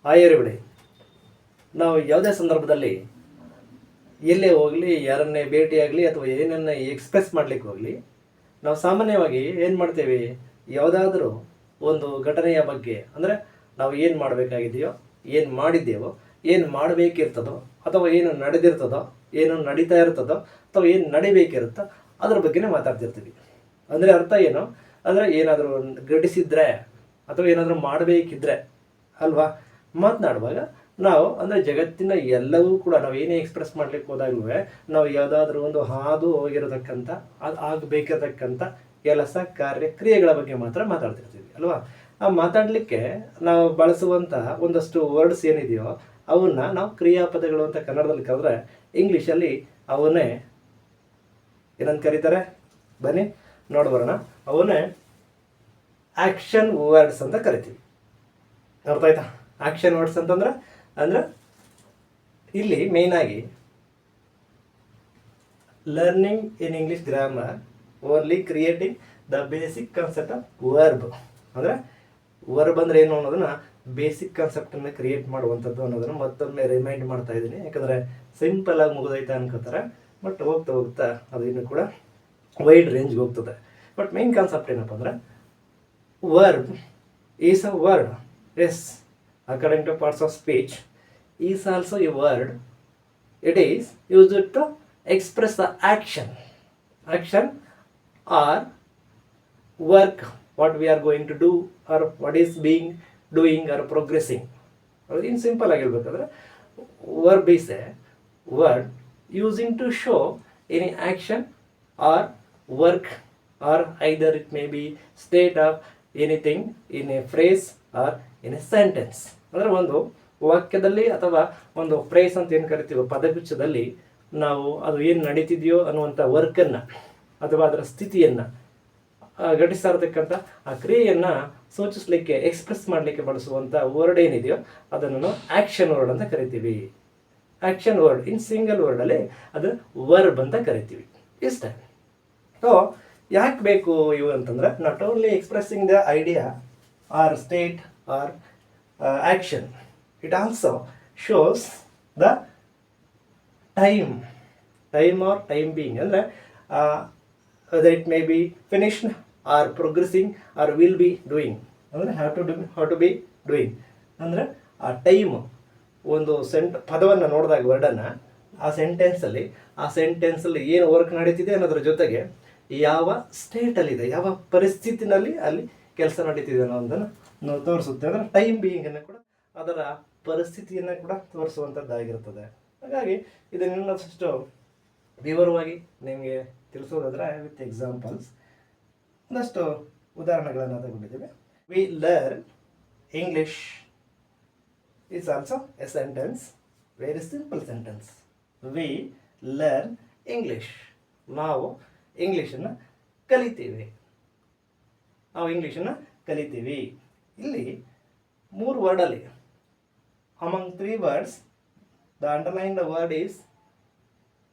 Everybody. ನಾವು ಯಾವುದೇ ಸಂದರ್ಭದಲ್ಲಿ ಎಲ್ಲೇ ಹೋಗಲಿ, ಯಾರನ್ನೇ ಭೇಟಿಯಾಗಲಿ ಅಥವಾ ಏನನ್ನ ಎಕ್ಸ್ಪ್ರೆಸ್ ಮಾಡಲಿಕ್ಕೆ ಹೋಗಲಿ, ನಾವು ಸಾಮಾನ್ಯವಾಗಿ ಏನು ಮಾಡ್ತೇವೆ, ಯಾವುದಾದ್ರೂ ಒಂದು ಘಟನೆಯ ಬಗ್ಗೆ ಅಂದರೆ ನಾವು ಏನು ಮಾಡಬೇಕಾಗಿದೆಯೋ, ಏನು ಮಾಡಿದ್ದೇವೋ, ಏನು ಮಾಡಬೇಕಿರ್ತದೋ ಅಥವಾ ಏನು ನಡೆದಿರ್ತದೋ, ಏನು ನಡೀತಾ ಇರ್ತದೋ ಅಥವಾ ಏನು ನಡಿಬೇಕಿರುತ್ತೋ ಅದ್ರ ಬಗ್ಗೆನೇ ಮಾತಾಡ್ತಿರ್ತೀವಿ. ಅಂದರೆ ಅರ್ಥ ಏನು ಅಂದರೆ ಏನಾದರೂ ಘಟಿಸಿದ್ರೆ ಅಥವಾ ಏನಾದರೂ ಮಾಡಬೇಕಿದ್ರೆ ಅಲ್ವಾ ಮಾತನಾಡುವಾಗ ನಾವು ಅಂದರೆ ಜಗತ್ತಿನ ಎಲ್ಲವೂ ಕೂಡ ನಾವು ಏನೇ ಎಕ್ಸ್ಪ್ರೆಸ್ ಮಾಡ್ಲಿಕ್ಕೆ ಹೋದಾಗಲೂ ನಾವು ಯಾವುದಾದ್ರೂ ಒಂದು ಹಾದು ಹೋಗಿರತಕ್ಕಂಥ ಅದು ಆಗಬೇಕಿರತಕ್ಕಂಥ ಕೆಲಸ ಕಾರ್ಯ ಕ್ರಿಯೆಗಳ ಬಗ್ಗೆ ಮಾತ್ರ ಮಾತಾಡ್ತಿರ್ತೀವಿ ಅಲ್ವಾ. ಆ ಮಾತಾಡಲಿಕ್ಕೆ ನಾವು ಬಳಸುವಂತಹ ಒಂದಷ್ಟು ವರ್ಡ್ಸ್ ಏನಿದೆಯೋ ಅವನ್ನ ನಾವು ಕ್ರಿಯಾಪದಗಳು ಅಂತ ಕನ್ನಡದಲ್ಲಿ ಕರೆದ್ರೆ, ಇಂಗ್ಲೀಷಲ್ಲಿ ಅವನ್ನೇ ಏನಂತ ಕರೀತಾರೆ, ಬನ್ನಿ ನೋಡ್ಬರೋಣ. ಅವನ್ನೇ ಆಕ್ಷನ್ ವರ್ಡ್ಸ್ ಅಂತ ಕರಿತೀವಿ. ಅರ್ಥ ಆಯ್ತಾ? ಆಕ್ಷನ್ ವರ್ಡ್ಸ್ ಅಂತಂದ್ರೆ ಅಂದ್ರೆ ಇಲ್ಲಿ ಮೇನ್ ಆಗಿ learning in English grammar only creating the basic concept of verb. ಅಂದರೆ ವರ್ಬ್ ಅಂದರೆ ಏನು ಅನ್ನೋದನ್ನ ಬೇಸಿಕ್ ಕಾನ್ಸೆಪ್ಟನ್ನು ಕ್ರಿಯೇಟ್ ಮಾಡುವಂಥದ್ದು ಅನ್ನೋದನ್ನು ಮತ್ತೊಮ್ಮೆ ರಿಮೈಂಡ್ ಮಾಡ್ತಾ ಇದ್ದೀನಿ. ಯಾಕಂದರೆ ಸಿಂಪಲ್ ಆಗಿ ಮುಗಿದೈತೆ ಅನ್ಕೋತಾರೆ, ಬಟ್ ಹೋಗ್ತಾ ಹೋಗ್ತಾ ಅದು ಇನ್ನೂ ಕೂಡ ವೈಡ್ ರೇಂಜ್ಗೆ ಹೋಗ್ತದೆ. ಬಟ್ ಮೇನ್ ಕಾನ್ಸೆಪ್ಟ್ ಏನಪ್ಪ ಅಂದರೆ verb is a word. Yes, according to parts of speech, is also a word. It is used to express the action or work what we are going to do or what is being doing or progressing. In simple ಆಗಿ ಹೇಳ್ಬೇಕಾದ್ರೆ verb is a word using to show any action or work, or either it may be state of anything in a phrase or in a sentence. ಅಂದರೆ ಒಂದು ವಾಕ್ಯದಲ್ಲಿ ಅಥವಾ ಒಂದು phrase ಅಂತ ಏನು ಕರಿತೀವೋ ಪದಗುಚ್ಛದಲ್ಲಿ ನಾವು ಅದು ಏನು ನಡೀತಿದೆಯೋ ಅನ್ನುವಂಥ ವರ್ಕನ್ನು ಅಥವಾ ಅದರ ಸ್ಥಿತಿಯನ್ನು ಘಟಿಸ್ತಾ ಇರತಕ್ಕಂಥ ಆ ಕ್ರಿಯೆಯನ್ನು ಸೂಚಿಸಲಿಕ್ಕೆ ಎಕ್ಸ್ಪ್ರೆಸ್ ಮಾಡಲಿಕ್ಕೆ ಬಳಸುವಂಥ ವರ್ಡ್ ಏನಿದೆಯೋ ಅದನ್ನು ನಾವು ಆ್ಯಕ್ಷನ್ ವರ್ಡ್ ಅಂತ ಕರಿತೀವಿ. ಆ್ಯಕ್ಷನ್ ವರ್ಡ್ ಇನ್ ಸಿಂಗಲ್ ವರ್ಡಲ್ಲಿ ಅದು ವರ್ಬ್ ಅಂತ ಕರಿತೀವಿ. ಇಷ್ಟೇ. ಸೊ ಯಾಕೆ ಬೇಕು ಇವು ಅಂತಂದರೆ, not only expressing the idea or state or action, it also shows the time or time being. ಅಂದರೆ whether it may be finished or progressing or will be doing. ಅಂದರೆ how to be doing ಅಂದರೆ ಆ time ಒಂದು ಪದವನ್ನು ನೋಡಿದಾಗ ವರ್ಡನ್ನು ಆ ಸೆಂಟೆನ್ಸಲ್ಲಿ ಏನು work ನಡೀತಿದೆ ಅನ್ನೋದ್ರ ಜೊತೆಗೆ ಯಾವ ಸ್ಟೇಟಲ್ಲಿದೆ, ಯಾವ ಪರಿಸ್ಥಿತಿನಲ್ಲಿ ಅಲ್ಲಿ ಕೆಲಸ ನಡೀತಿದೆ ಅನ್ನೋದನ್ನು ತೋರಿಸುತ್ತೆ. ಅಂದರೆ ಟೈಮ್ ಬೀಯಿಂಗನ್ನು ಕೂಡ ಅದರ ಪರಿಸ್ಥಿತಿಯನ್ನು ಕೂಡ ತೋರಿಸುವಂಥದ್ದಾಗಿರ್ತದೆ. ಹಾಗಾಗಿ ಇದನ್ನು ಇನ್ನಷ್ಟು ವಿವರವಾಗಿ ನಿಮಗೆ ತಿಳಿಸೋದಾದರೆ ವಿತ್ ಎಕ್ಸಾಂಪಲ್ಸ್ ಒಂದಷ್ಟು ಉದಾಹರಣೆಗಳನ್ನು ತಗೊಂಡಿದ್ದೇವೆ. We learn English is also a sentence, very simple sentence. We learn English, ನಾವು ಇಂಗ್ಲೀಷನ್ನು ಕಲಿತೀವಿ. ನಾವು ಇಂಗ್ಲೀಷನ್ನು ಕಲಿತೀವಿ. ಇಲ್ಲಿ 3 ವರ್ಡಲ್ಲಿ among 3 words the underlined word is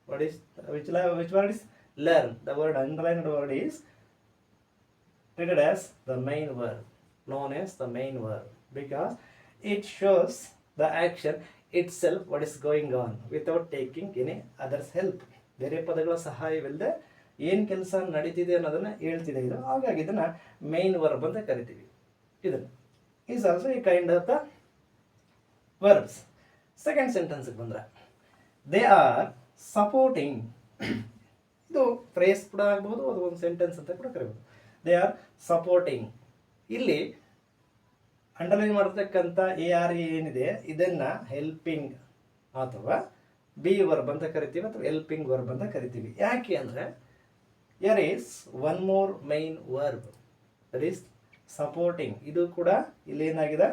which word is learn. The word underlined word is treated as the main verb, known as the main verb, because it shows the action itself what is going on without taking any others help. ಬೇರೆ ಪದಗಳ ಸಹಾಯವಿಲ್ಲದೆ ಏನು ಕೆಲಸ ನಡೀತಿದೆ ಅನ್ನೋದನ್ನು ಹೇಳ್ತಿದೆ ಇದು. ಹಾಗಾಗಿ ಇದನ್ನು ಮೈನ್ ವರ್ಬ್ ಅಂತ ಕರಿತೀವಿ. ಇದನ್ನು ಈಸ್ ಆಲ್ಸೋ ಈ kind of the verbs. Second ಸೆಂಟೆನ್ಸ್ಗೆ ಬಂದರೆ ದೇ ಆರ್ ಸಪೋರ್ಟಿಂಗ್. ಇದು ಫ್ರೇಸ್ ಕೂಡ ಆಗ್ಬೋದು, ಅದು ಒಂದು ಸೆಂಟೆನ್ಸ್ ಅಂತ ಕೂಡ ಕರಿಬೋದು. They are supporting. ಇಲ್ಲಿ ಅಂಡರ್ಲೈನ್ ಮಾಡತಕ್ಕಂಥ ARE ಏನಿದೆ ಇದನ್ನು ಹೆಲ್ಪಿಂಗ್ ಅಥವಾ ಬಿ ವರ್ಬ್ ಅಂತ ಕರಿತೀವಿ ಅಥವಾ ಹೆಲ್ಪಿಂಗ್ ವರ್ಬ್ ಅಂತ ಕರಿತೀವಿ. ಯಾಕೆ ಅಂದರೆ here is one more main verb, that is supporting. ಇದು ಕೂಡ ಇಲ್ಲಿ ಏನಾಗಿದೆ,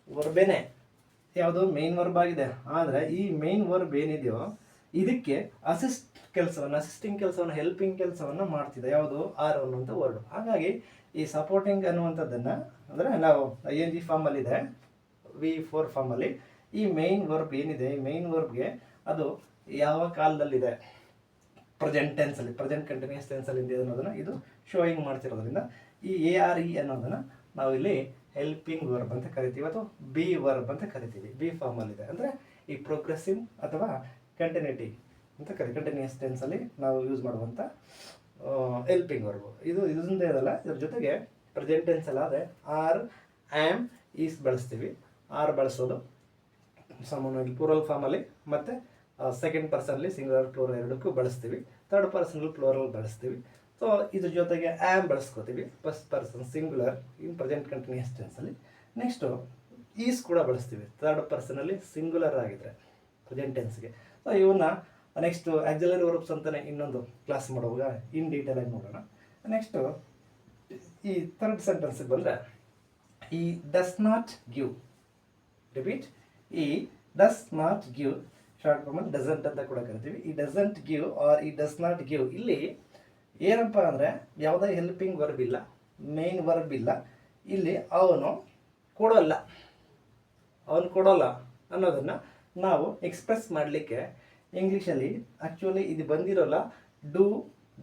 ವರ್ಬೇನೆ, ಯಾವುದು ಮೇನ್ ವರ್ಬ್ ಆಗಿದೆ. ಆದರೆ ಈ ಮೇನ್ ವರ್ಬ್ ಏನಿದೆಯೋ ಇದಕ್ಕೆ ಅಸಿಸ್ಟಿಂಗ್ ಕೆಲಸವನ್ನು ಹೆಲ್ಪಿಂಗ್ ಕೆಲಸವನ್ನು ಮಾಡ್ತಿದೆ. ಯಾವುದು ಆರ್ ಅನ್ನುವಂಥ ವರ್ಡ್. ಹಾಗಾಗಿ ಈ ಸಪೋರ್ಟಿಂಗ್ ಅನ್ನುವಂಥದ್ದನ್ನು ಅಂದರೆ ನಾವು ING ಫಾರ್ಮಲ್ಲಿದೆ, V4 ಫಾರ್ಮಲ್ಲಿ ಈ ಮೇನ್ ವರ್ಬ್ ಏನಿದೆ, ಈ ಮೇನ್ ವರ್ಬ್ಗೆ ಅದು ಯಾವ ಕಾಲದಲ್ಲಿದೆ, ಪ್ರೆಸೆಂಟ್ ಟೆನ್ಸಲ್ಲಿ, ಪ್ರೆಸೆಂಟ್ ಕಂಟಿನ್ಯೂಸ್ ಟೆನ್ಸಲ್ಲಿ ಇದೆ ಅನ್ನೋದನ್ನು ಇದು ಶೋಯಿಂಗ್ ಮಾಡ್ತಿರೋದ್ರಿಂದ ಈ ARE ಅನ್ನೋದನ್ನು ನಾವು ಇಲ್ಲಿ ಹೆಲ್ಪಿಂಗ್ ವರ್ಬ್ ಅಂತ ಕರಿತೀವಿ, ಅಥವಾ ಬಿ ವರ್ಬ್ ಅಂತ ಕರಿತೀವಿ. ಬಿ ಫಾರ್ಮಲ್ಲಿದೆ ಅಂದರೆ ಈ ಪ್ರೋಗ್ರೆಸಿವ್ ಅಥವಾ ಕಂಟಿನ್ಯೂಟಿ ಅಂತ ಕಂಟಿನ್ಯೂಸ್ ಟೆನ್ಸಲ್ಲಿ ನಾವು ಯೂಸ್ ಮಾಡುವಂಥ ಹೆಲ್ಪಿಂಗ್ ವರ್ಬು. ಇದೊಂದೇ ಅದಲ್ಲ, ಇದ್ರ ಜೊತೆಗೆ ಪ್ರೆಸೆಂಟ್ ಟೆನ್ಸಲ್ಲಿ ಆದರೆ ಆರ್, ಆ್ಯಮ್, ಈಸ್ ಬಳಸ್ತೀವಿ. ಆರ್ ಬಳಸೋದು ಸಾಮಾನ್ಯವಾಗಿ ಪ್ಲೂರಲ್ ಫಾರ್ಮಲ್ಲಿ, ಮತ್ತು ಸೆಕೆಂಡ್ ಪರ್ಸನಲ್ಲಿ ಸಿಂಗುಲರ್ ಪ್ಲೂರಲ್ ಎರಡಕ್ಕೂ ಬಳಸ್ತೀವಿ. ಥರ್ಡ್ ಪರ್ಸನಲ್ಲಿ ಪ್ಲೂರಲ್ ಬಳಸ್ತೀವಿ. ಸೊ ಇದ್ರ ಜೊತೆಗೆ ಆ್ಯಮ್ ಬಳಸ್ಕೋತೀವಿ, first person singular in present continuous ಟೆನ್ಸಲ್ಲಿ. ನೆಕ್ಸ್ಟು ಈಸ್ ಕೂಡ ಬಳಸ್ತೀವಿ ಥರ್ಡ್ ಪರ್ಸನಲ್ಲಿ ಸಿಂಗುಲರ್ ಆಗಿದ್ರೆ ಪ್ರೆಸೆಂಟ್ ಟೆನ್ಸ್ಗೆ. ಸೊ ಇವನ್ನ ನೆಕ್ಸ್ಟು ಆಕ್ಸಿಲರಿ ವರ್ಬ್ಸ್ ಅಂತಲೇ ಇನ್ನೊಂದು ಕ್ಲಾಸ್ ಮಾಡುವಾಗ ಇನ್ ಡೀಟೇಲಾಗಿ ನೋಡೋಣ. ನೆಕ್ಸ್ಟು ಈ ಥರ್ಡ್ ಸೆಂಟೆನ್ಸಿಗೆ ಬಂದರೆ he does not give, repeat, he does not give short ಫಾರ್ಮಲ್ಲಿ ಡಸಂಟ್ ಅಂತ ಕೂಡ ಕರಿತೀವಿ. ಈ doesn't give R he does not give ಇಲ್ಲಿ ಏನಪ್ಪ ಅಂದರೆ ಯಾವುದೇ ಹೆಲ್ಪಿಂಗ್ ವರ್ಬ್ ಇಲ್ಲ, ಮೇನ್ ವರ್ಬ್ ಇಲ್ಲ. ಇಲ್ಲಿ ಅವನು ಕೊಡೋಲ್ಲ ಅನ್ನೋದನ್ನು ನಾವು ಎಕ್ಸ್ಪ್ರೆಸ್ ಮಾಡಲಿಕ್ಕೆ ಇಂಗ್ಲೀಷಲ್ಲಿ ಆ್ಯಕ್ಚುಲಿ ಇದು ಬಂದಿರೋಲ್ಲ, ಡೂ,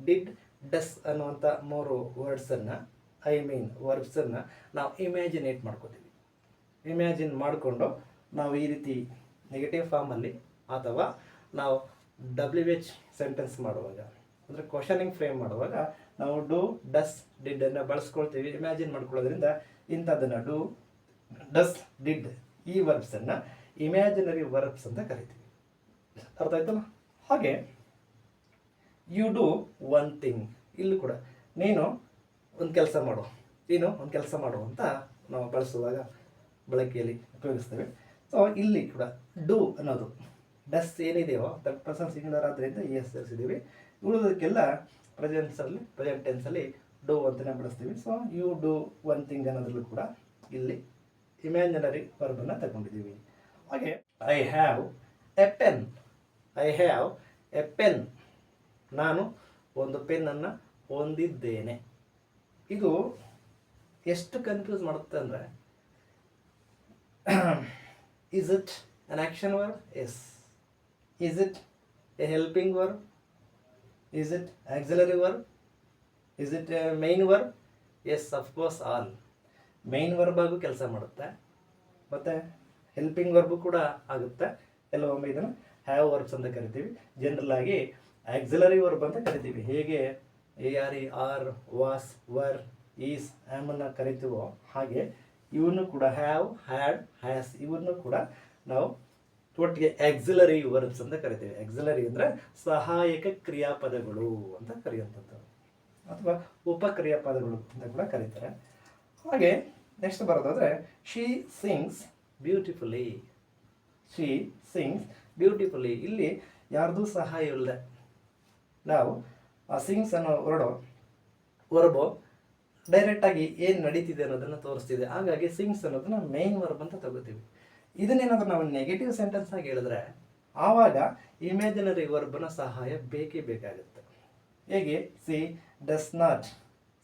ಡಿಡ್, ಡಸ್ ಅನ್ನುವಂಥ 3 ವರ್ಡ್ಸನ್ನು, ವರ್ಬ್ಸನ್ನು ನಾವು ಇಮ್ಯಾಜಿನೇಟ್ ಮಾಡ್ಕೋತೀವಿ. ಇಮ್ಯಾಜಿನ್ ಮಾಡಿಕೊಂಡು ನಾವು ಈ ರೀತಿ ನೆಗೆಟಿವ್ ಫಾರ್ಮಲ್ಲಿ ಅಥವಾ ನಾವು WH ಸೆಂಟೆನ್ಸ್ ಮಾಡುವಾಗ, ಅಂದರೆ ಕ್ವಶನಿಂಗ್ ಫ್ರೇಮ್ ಮಾಡುವಾಗ ನಾವು ಡೂ, ಡಸ್, ಡಿಡ್ ಅನ್ನು ಬಳಸ್ಕೊಳ್ತೀವಿ. ಇಮ್ಯಾಜಿನ್ ಮಾಡ್ಕೊಳ್ಳೋದ್ರಿಂದ ಇಂಥದ್ದನ್ನು ಡೂ, ಡಸ್, ಡಿಡ್ ಈ ವರ್ಬ್ಸನ್ನು ಇಮ್ಯಾಜಿನರಿ ವರ್ಬ್ಸ್ ಅಂತ ಕರಿತೀವಿ. ಅರ್ಥ ಆಯ್ತಲ್ಲ? ಹಾಗೆ ಯು ಡೂ ಒನ್ ಥಿಂಗ್, ಇಲ್ಲೂ ಕೂಡ ನೀನು ಒಂದು ಕೆಲಸ ಮಾಡು ಅಂತ ನಾವು ಬಳಸುವಾಗ ಬಳಕೆಯಲ್ಲಿ ಉಪಯೋಗಿಸ್ತೇವೆ. ಸೊ ಇಲ್ಲಿ ಕೂಡ ಡೂ ಅನ್ನೋದು ಡಸ್ ಏನಿದೆಯೋ ಥರ್ಡ್ ಪರ್ಸನ್ ಸಿಂಗುಲರ್ ಆದ್ದರಿಂದ ಎಸ್ ಸೇರಿಸಿದ್ದೀವಿ. ಉಳಿದೋದಕ್ಕೆಲ್ಲ ಪ್ರೆಸೆಂಟ್ ಟೆನ್ಸಲ್ಲಿ ಡೂ ಅಂತಲೇ ಬಳಸ್ತೀವಿ. So you do one thing ಅನ್ನೋದ್ರಲ್ಲೂ ಕೂಡ ಇಲ್ಲಿ ಇಮ್ಯಾಜಿನರಿ ವರ್ಬನ್ನು ತಗೊಂಡಿದ್ದೀವಿ. ಹಾಗೆ ಐ ಹ್ಯಾವ್ ಎ ಪೆನ್, ನಾನು ಒಂದು ಪೆನ್ನನ್ನು ಹೊಂದಿದ್ದೇನೆ. ಇದು ಎಷ್ಟು ಕನ್ಫ್ಯೂಸ್ ಮಾಡುತ್ತೆ ಅಂದರೆ, is it an action verb? Yes. Is it a helping verb? Is it auxiliary verb? Is it a main verb? Yes, of course, all. Main verb ಆಗು ಕೆಲಸ ಮಾಡುತ್ತೆ, ಮತ್ತು ಹೆಲ್ಪಿಂಗ್ ವರ್ಬು ಕೂಡ ಆಗುತ್ತೆ. ಕೆಲವೊಮ್ಮೆ ಇದನ್ನು ಹ್ಯಾವ್ ವರ್ಬ್ಸ್ ಅಂತ ಕರಿತೀವಿ. ಜನರಲ್ ಆಗಿ ಆಕ್ಸಿಲರಿ ವರ್ಬ್ ಅಂತ ಕರಿತೀವಿ. ಹೇಗೆ ಆರ್, ವಾಸ್, ವರ್, ಈಸ್, ಆ್ಯಮನ್ನು ಕರಿತೀವೋ ಹಾಗೆ ಇವನ್ನು ಕೂಡ ಹ್ಯಾವ್, ಹ್ಯಾಡ್, ಹ್ಯಾಸ್ ಇವನ್ನು ಕೂಡ ನಾವು ಒಟ್ಟಿಗೆ ಆಕ್ಸಿಲರಿ ವರ್ಬ್ಸ್ ಅಂತ ಕರಿತೀವಿ. ಆಕ್ಸಿಲರಿ ಅಂದರೆ ಸಹಾಯಕ ಕ್ರಿಯಾಪದಗಳು ಅಂತ ಕರೆಯುವಂಥದ್ದು, ಅಥವಾ ಉಪಕ್ರಿಯಾಪದಗಳು ಅಂತ ಕೂಡ ಕರೀತಾರೆ. ಹಾಗೆ ನೆಕ್ಸ್ಟ್ ಬರೋದಾದರೆ ಶಿ ಸಿಂಗ್ಸ್ ಬ್ಯೂಟಿಫುಲಿ, ಇಲ್ಲಿ ಯಾರ್ದು ಸಹಾಯ ಇಲ್ಲ. ನಾವು ಆ ಸಿಂಗ್ಸ್ ಅನ್ನೋ ವರ್ಬು ಡೈರೆಕ್ಟಾಗಿ ಏನು ನಡೀತಿದೆ ಅನ್ನೋದನ್ನು ತೋರಿಸ್ತಿದೆ. ಹಾಗಾಗಿ ಸಿಂಗ್ಸ್ ಅನ್ನೋದನ್ನ ಮೇನ್ ವರ್ಬ್ ಅಂತ ತಗೋತೀವಿ. ಇದನ್ನೇನಾದರೂ ನಾವು ನೆಗೆಟಿವ್ ಸೆಂಟೆನ್ಸ್ ಆಗಿ ಹೇಳಿದ್ರೆ ಆವಾಗ ಇಮ್ಯಾಜಿನರಿ ವರ್ಬ್ನ ಸಹಾಯ ಬೇಕೇ ಬೇಕಾಗುತ್ತೆ. ಹೇಗೆ ಸಿ ಡಸ್ ನಾಟ್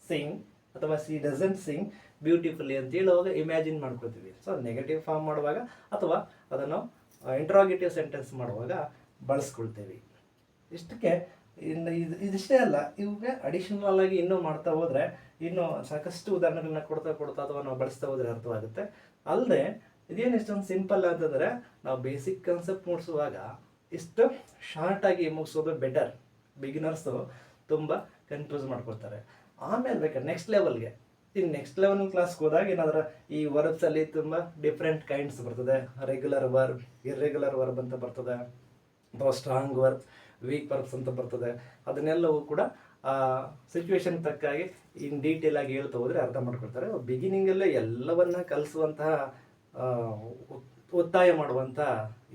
ಸಿಂಗ್ ಅಥವಾ ಸಿ ಡಸಂಟ್ ಸಿಂಗ್ ಬ್ಯೂಟಿಫುಲಿ ಅಂತ ಹೇಳುವಾಗ ಇಮ್ಯಾಜಿನ್ ಮಾಡ್ಕೊಳ್ತೀವಿ. ಸೊ ನೆಗೆಟಿವ್ ಫಾರ್ಮ್ ಮಾಡುವಾಗ ಅಥವಾ ಅದನ್ನು ಇಂಟ್ರಾಗೇಟಿವ್ ಸೆಂಟೆನ್ಸ್ ಮಾಡುವಾಗ ಬಳಸ್ಕೊಳ್ತೇವೆ. ಇಷ್ಟಕ್ಕೆ ಇದಿಷ್ಟೇ ಅಲ್ಲ, ಇವಾಗ ಅಡಿಷನಲ್ ಆಗಿ ಇನ್ನೂ ಮಾಡ್ತಾ ಹೋದರೆ ಇನ್ನೂ ಸಾಕಷ್ಟು ಉದಾಹರಣೆಗಳನ್ನ ಕೊಡ್ತಾ ಅಥವಾ ನಾವು ಬಳಸ್ತಾ ಹೋದರೆ ಅರ್ಥವಾಗುತ್ತೆ. ಅಲ್ಲದೆ ಇದೇನು ಇಷ್ಟೊಂದು ಸಿಂಪಲ್ ಅಂತಂದರೆ ನಾವು ಬೇಸಿಕ್ ಕಾನ್ಸೆಪ್ಟ್ ಮೂಡಿಸುವಾಗ ಇಷ್ಟು ಶಾರ್ಟಾಗಿ ಮುಗಿಸೋದು ಬೆಟರ್. ಬಿಗಿನರ್ಸು ತುಂಬ ಕನ್ಫ್ಯೂಸ್ ಮಾಡ್ಕೊಳ್ತಾರೆ. ಆಮೇಲೆ ಬೇಕಾದ್ರೆ ನೆಕ್ಸ್ಟ್ ಲೆವೆಲ್ ಕ್ಲಾಸ್ಗೆ ಹೋದಾಗ ಏನಾದರೂ ಈ ವರ್ಬ್ಸಲ್ಲಿ ತುಂಬ ಡಿಫ್ರೆಂಟ್ ಕೈಂಡ್ಸ್ ಬರ್ತದೆ. ರೆಗ್ಯುಲರ್ ವರ್ಬ್, ಇರ್ರೆಗ್ಯುಲರ್ ವರ್ಬ್ ಅಂತ ಬರ್ತದೆ, ಅಥವಾ ಸ್ಟ್ರಾಂಗ್ ವರ್ಬ್, ವೀಕ್ ವರ್ಬ್ಸ್ ಅಂತ ಬರ್ತದೆ. ಅದನ್ನೆಲ್ಲವೂ ಕೂಡ ಸಿಚುವೇಶನ್ ತಕ್ಕಾಗಿ ಇನ್ ಡೀಟೇಲ್ ಆಗಿ ಹೇಳ್ತಾ ಹೋದರೆ ಅರ್ಥ ಮಾಡ್ಕೊಳ್ತಾರೆ. ಬಿಗಿನಿಂಗಲ್ಲೇ ಎಲ್ಲವನ್ನ ಕಲಿಸುವಂತಹ ಒತ್ತಾಯ ಮಾಡುವಂಥ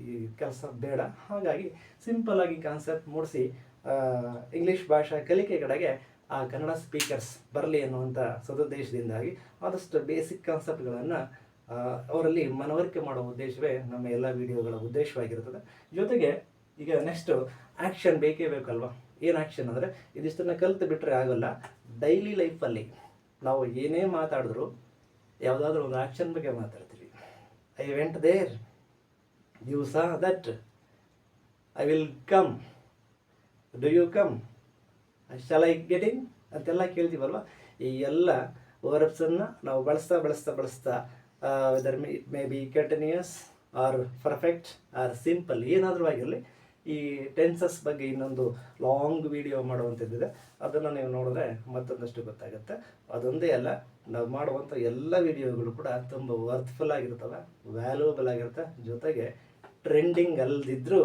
ಈ ಕೆಲಸ ಬೇಡ. ಹಾಗಾಗಿ ಸಿಂಪಲ್ ಆಗಿ ಕಾನ್ಸೆಪ್ಟ್ ಮೂಡಿಸಿ ಇಂಗ್ಲೀಷ್ ಭಾಷಾ ಕಲಿಕೆ ಕಡೆಗೆ ಆ ಕನ್ನಡ ಸ್ಪೀಕರ್ಸ್ ಬರಲಿ ಅನ್ನುವಂಥ ಸದುದ್ದೇಶದಿಂದಾಗಿ ಆದಷ್ಟು ಬೇಸಿಕ್ ಕಾನ್ಸೆಪ್ಟ್ಗಳನ್ನು ಅವರಲ್ಲಿ ಮನವರಿಕೆ ಮಾಡುವ ಉದ್ದೇಶವೇ ನಮ್ಮ ಎಲ್ಲ ವಿಡಿಯೋಗಳ ಉದ್ದೇಶವಾಗಿರ್ತದೆ. ಜೊತೆಗೆ ಈಗ ನೆಕ್ಸ್ಟು ಆ್ಯಕ್ಷನ್ ಬೇಕೇ ಬೇಕಲ್ವಾ. ಏನು ಆ್ಯಕ್ಷನ್ ಅಂದರೆ ಇದಿಷ್ಟನ್ನು ಕಲಿತು ಬಿಟ್ಟರೆ ಆಗೋಲ್ಲ. ಡೈಲಿ ಲೈಫಲ್ಲಿ ನಾವು ಏನೇ ಮಾತಾಡಿದ್ರು ಯಾವುದಾದ್ರೂ ಒಂದು ಆ್ಯಕ್ಷನ್ ಬಗ್ಗೆ ಮಾತಾಡ್ತೀವಿ. I went there, you saw that, I will come, do you come, shall I get in ಅಂತೆಲ್ಲ ಕೇಳ್ತೀವಲ್ವ. ಈ ಎಲ್ಲ ವರ್ಬ್ಸನ್ನು ನಾವು ಬಳಸ್ತಾ whether it may be continuous or perfect or simple ಏನಾದರೂ ಆಗಿರಲಿ, ಈ ಟೆನ್ಸಸ್ ಬಗ್ಗೆ ಇನ್ನೊಂದು ಲಾಂಗ್ ವಿಡಿಯೋ ಮಾಡುವಂಥದ್ದಿದೆ. ಅದನ್ನು ನೀವು ನೋಡಿದ್ರೆ ಮತ್ತೊಂದಷ್ಟು ಗೊತ್ತಾಗುತ್ತೆ. ಅದೊಂದೇ ಅಲ್ಲ, ನಾವು ಮಾಡುವಂಥ ಎಲ್ಲ ವಿಡಿಯೋಗಳು ಕೂಡ ತುಂಬ ವರ್ತ್ಫುಲ್ ಆಗಿರ್ತವೆ, ವ್ಯಾಲ್ಯೂಬಲ್ ಆಗಿರುತ್ತೆ, ಜೊತೆಗೆ ಟ್ರೆಂಡಿಂಗ್ ಅಲ್ಲದಿದ್ದರೂ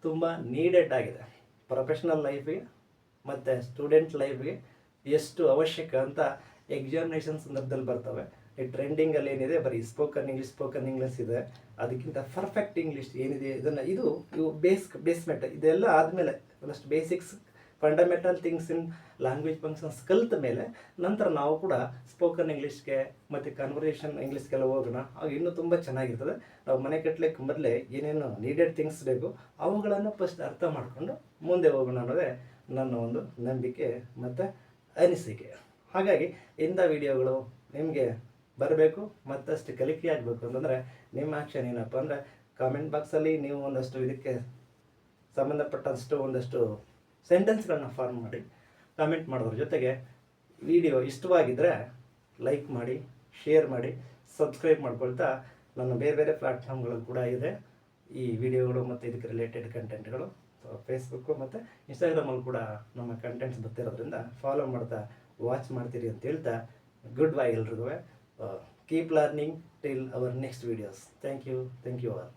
ತುಂಬ ನೀಡೆಡ್ ಆಗಿದೆ. ಪ್ರೊಫೆಷ್ನಲ್ ಲೈಫಿಗೆ ಮತ್ತು ಸ್ಟೂಡೆಂಟ್ ಲೈಫ್ಗೆ ಎಷ್ಟು ಅವಶ್ಯಕ ಅಂತ ಎಕ್ಸಾಮಿನೇಷನ್ ಸಂದರ್ಭದಲ್ಲಿ ಬರ್ತವೆ. ಈ ಟ್ರೆಂಡಿಂಗಲ್ಲಿ ಏನಿದೆ ಬರೀ ಸ್ಪೋಕನ್ ಇಂಗ್ಲೀಷ್ ಇದೆ. ಅದಕ್ಕಿಂತ ಪರ್ಫೆಕ್ಟ್ ಇಂಗ್ಲೀಷ್ ಏನಿದೆ ಇವು ಬೇಸ್ಮೆಂಟ್ ಇದೆಲ್ಲ ಆದಮೇಲೆ ಒಂದಷ್ಟು basics fundamental things in language functions ಕಲಿತ ಮೇಲೆ ನಂತರ ನಾವು ಕೂಡ ಸ್ಪೋಕನ್ ಇಂಗ್ಲೀಷ್ಗೆ ಮತ್ತು ಕನ್ವರ್ಸೇಷನ್ ಇಂಗ್ಲೀಷ್ಗೆಲ್ಲ ಹೋಗೋಣ. ಆಗ ಇನ್ನೂ ತುಂಬ ಚೆನ್ನಾಗಿರ್ತದೆ. ನಾವು ಮನೆ ಕಟ್ಟಲಿಕ್ಕೆ ಮೊದಲೇ ಏನೇನು ನೀಡೆಡ್ ಥಿಂಗ್ಸ್ ಬೇಕು ಅವುಗಳನ್ನು ಫಸ್ಟ್ ಅರ್ಥ ಮಾಡಿಕೊಂಡು ಮುಂದೆ ಹೋಗೋಣ ಅನ್ನೋದೇ ನನ್ನ ಒಂದು ನಂಬಿಕೆ ಮತ್ತು ಅನಿಸಿಕೆ. ಹಾಗಾಗಿ ಇಂಥ ವಿಡಿಯೋಗಳು ನಿಮಗೆ ಬರಬೇಕು, ಮತ್ತಷ್ಟು ಕಲಿಕೆ ಆಗಬೇಕು ಅಂತಂದರೆ ನಿಮ್ಮ ಆ್ಯಕ್ಷನ್ ಏನಪ್ಪ ಅಂದರೆ ಕಾಮೆಂಟ್ ಬಾಕ್ಸಲ್ಲಿ ನೀವು ಒಂದಷ್ಟು ಇದಕ್ಕೆ ಸಂಬಂಧಪಟ್ಟಷ್ಟು ಒಂದಷ್ಟು ಸೆಂಟೆನ್ಸ್ಗಳನ್ನ ಫಾರ್ಮ್ ಮಾಡಿ ಕಾಮೆಂಟ್ ಮಾಡೋದ್ರ ಜೊತೆಗೆ ವಿಡಿಯೋ ಇಷ್ಟವಾಗಿದ್ದರೆ ಲೈಕ್ ಮಾಡಿ, ಶೇರ್ ಮಾಡಿ, ಸಬ್ಸ್ಕ್ರೈಬ್ ಮಾಡ್ಕೊಳ್ತಾ ನನ್ನ ಬೇರೆ ಬೇರೆ ಪ್ಲ್ಯಾಟ್ಫಾರ್ಮ್ಗಳು ಕೂಡ ಇದೆ ಈ ವಿಡಿಯೋಗಳು ಮತ್ತು ಇದಕ್ಕೆ ರಿಲೇಟೆಡ್ ಕಂಟೆಂಟ್ಗಳು. ಫೇಸ್ಬುಕ್ಕು ಮತ್ತು ಇನ್ಸ್ಟಾಗ್ರಾಮಲ್ಲಿ ಕೂಡ ನಮ್ಮ ಕಂಟೆಂಟ್ಸ್ ಬರ್ತಿರೋದ್ರಿಂದ ಫಾಲೋ ಮಾಡ್ತಾ ವಾಚ್ ಮಾಡ್ತೀರಿ ಅಂತ ಹೇಳ್ತಾ ಗುಡ್ ಬೈ ಎಲ್ರಿಗೂ. Keep learning till our next videos. Thank you all.